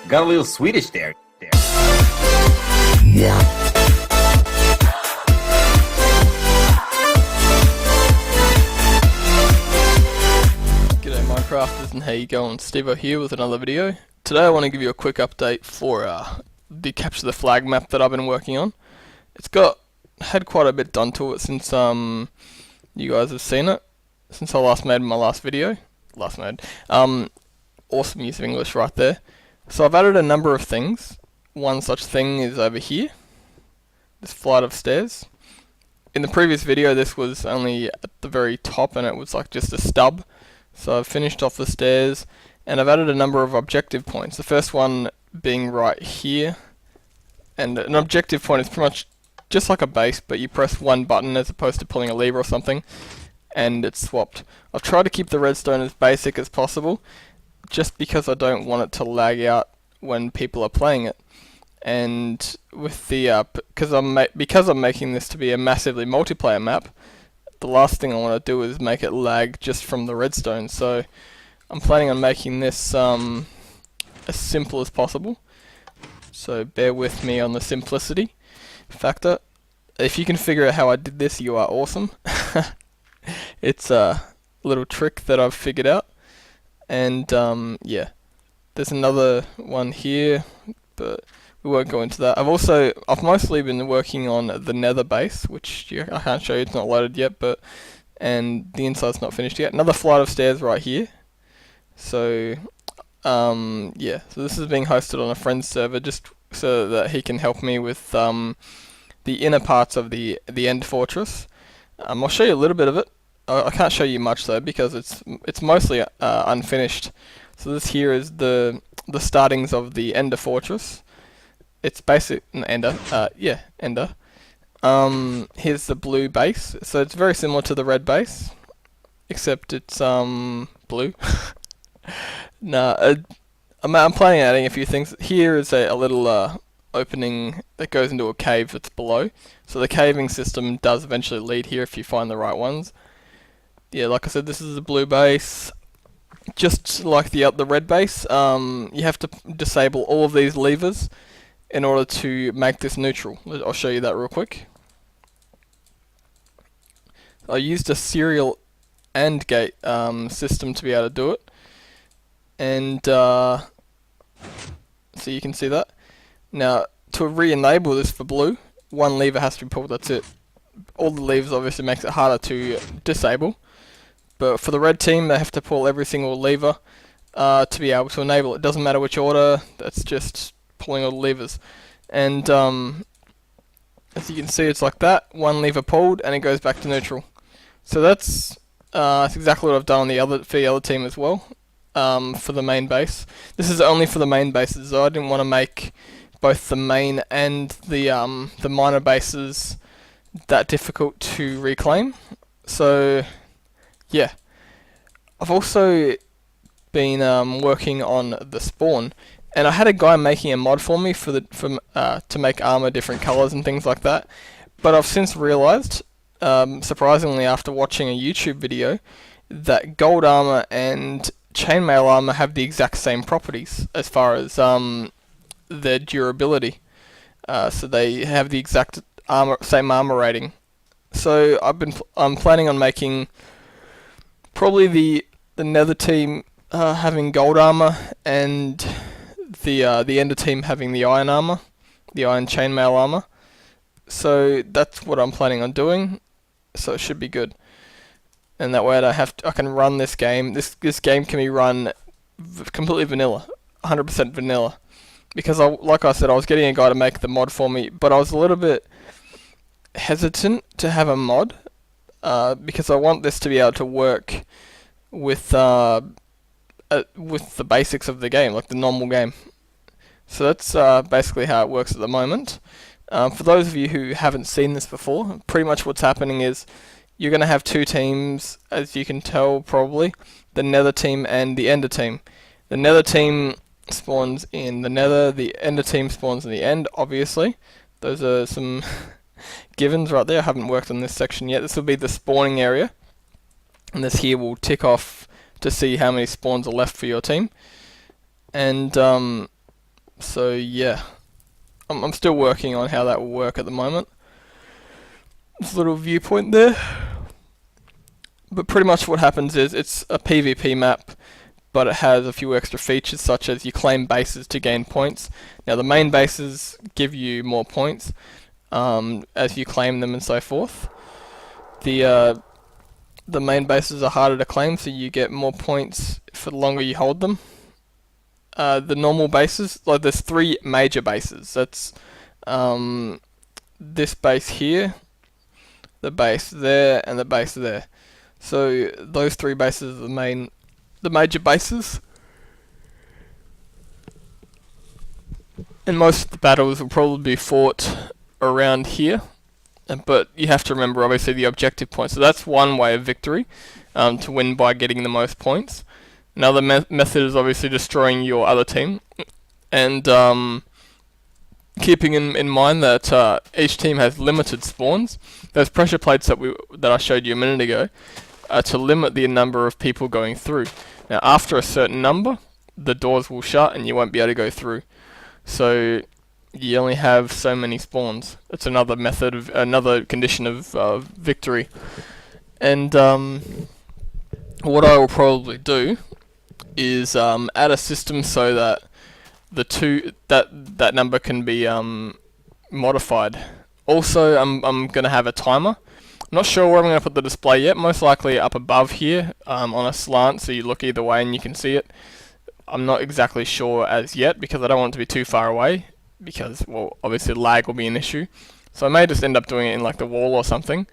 Got a little Swedish there. G'day Minecrafters, and how you going? Stevo here with another video. Today I want to give you a quick update for the capture the flag map that I've been working on. It's had quite a bit done to it since you guys have seen it, since I last made my last video. Awesome use of English right there. So I've added a number of things. One such thing is over here, this flight of stairs. In the previous video this was only at the very top and it was like just a stub. So I've finished off the stairs and I've added a number of objective points. The first one being right here. And an objective point is pretty much just like a base, but you press one button as opposed to pulling a lever or something, and it's swapped. I've tried to keep the redstone as basic as possible, just because I don't want it to lag out when people are playing it. And with the because I'm making this to be a massively multiplayer map, the last thing I want to do is make it lag just from the redstone. So I'm planning on making this as simple as possible. So bear with me on the simplicity factor. If you can figure out how I did this, you are awesome. It's a little trick that I've figured out. And yeah, there's another one here, but we won't go into that. I've mostly been working on the nether base, which I can't show you, it's not loaded yet, and the inside's not finished yet. Another flight of stairs right here. So yeah, so this is being hosted on a friend's server just so that he can help me with the inner parts of the end fortress. I'll show you a little bit of it. I can't show you much though because it's mostly unfinished. So this here is the startings of the Ender fortress. It's basic Ender. Yeah, Ender. Here's the blue base. So it's very similar to the red base, except it's blue. I'm planning on adding a few things. Here is a little opening that goes into a cave that's below. So the caving system does eventually lead here if you find the right ones. Yeah, like I said, this is a blue base. Just like the red base, you have to disable all of these levers in order to make this neutral. I'll show you that real quick. I used a serial AND gate system to be able to do it. And so you can see that. Now, to re-enable this for blue, one lever has to be pulled, that's it. All the levers obviously makes it harder to disable. But for the red team, they have to pull every single lever to be able to enable it. Doesn't matter which order, that's just pulling all the levers. And as you can see, it's like that. One lever pulled, and it goes back to neutral. So that's exactly what I've done on for the other team as well. For the main base. This is only for the main bases, so I didn't want to make both the main and the minor bases that difficult to reclaim. So yeah, I've also been working on the spawn, and I had a guy making a mod for me to make armor different colors and things like that. But I've since realized, surprisingly after watching a YouTube video, that gold armor and chainmail armor have the exact same properties as far as their durability. So they have the exact same armor rating. So I'm planning on making probably the nether team having gold armor and the ender team having the iron armor, the iron chainmail armor. So that's what I'm planning on doing. So it should be good. And that way I can run this game. This game can be run completely vanilla, 100% vanilla. Because like I said, I was getting a guy to make the mod for me, but I was a little bit hesitant to have a mod because I want this to be able to work with the basics of the game, like the normal game. So that's basically how it works at the moment. For those of you who haven't seen this before, pretty much what's happening is you're going to have two teams, as you can tell probably, the nether team and the ender team. The nether team spawns in the nether, the ender team spawns in the end, obviously. Those are some givens right there. I haven't worked on this section yet. This will be the spawning area. And this here will tick off to see how many spawns are left for your team. And So yeah, I'm still working on how that will work at the moment. This little viewpoint there. But pretty much what happens is it's a PvP map, but it has a few extra features such as you claim bases to gain points. Now the main bases give you more points as you claim them and so forth. The main bases are harder to claim, so you get more points for the longer you hold them. The normal bases, like there's 3 major bases. That's this base here, the base there, and the base there. So those 3 bases are the major bases. And most of the battles will probably be fought around here. But you have to remember obviously the objective points. So that's one way of victory, to win by getting the most points. Another method is obviously destroying your other team. And keeping in mind that each team has limited spawns. Those pressure plates that I showed you a minute ago are to limit the number of people going through. Now after a certain number, the doors will shut and you won't be able to go through. So you only have so many spawns. It's another condition of victory. And what I will probably do is add a system so that that number can be modified. Also, I'm gonna have a timer. I'm not sure where I'm gonna put the display yet. Most likely up above here on a slant, so you look either way and you can see it. I'm not exactly sure as yet because I don't want it to be too far away, because well, obviously lag will be an issue. So I may just end up doing it in like the wall or something.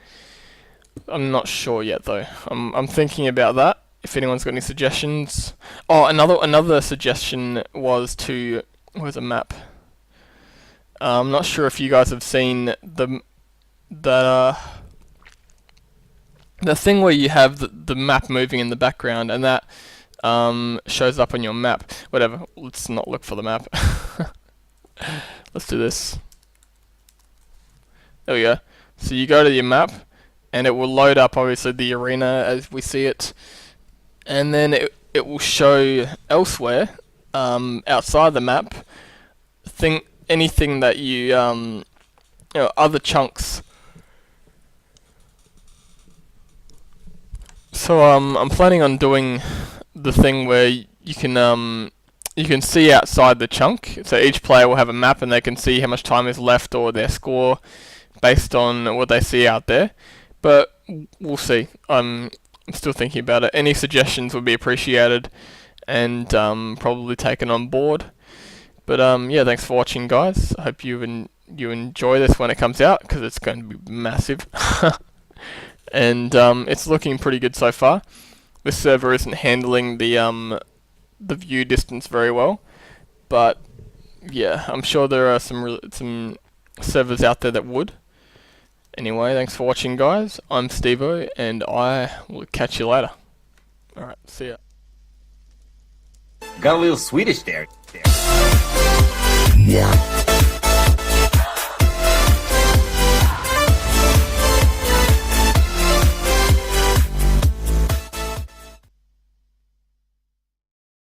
I'm not sure yet though. I'm thinking about that. If anyone's got any suggestions. Oh, another suggestion was where's a map? I'm not sure if you guys have seen the thing where you have the map moving in the background and that shows up on your map. Whatever. Let's not look for the map. Let's do this. There we go. So you go to your map and it will load up obviously the arena as we see it. And then it will show elsewhere, outside the map, anything that you other chunks. So I'm planning on doing the thing where you can see outside the chunk. So each player will have a map and they can see how much time is left or their score based on what they see out there. But we'll see. I'm still thinking about it. Any suggestions would be appreciated and probably taken on board. But yeah, thanks for watching, guys. I hope you enjoy this when it comes out, because it's going to be massive. And it's looking pretty good so far. This server isn't handling the view distance very well, but yeah, I'm sure there are some servers out there that would. Anyway, thanks for watching, guys. I'm Stevo, and I will catch you later. Alright, see ya. Got a little Swedish there. Yeah.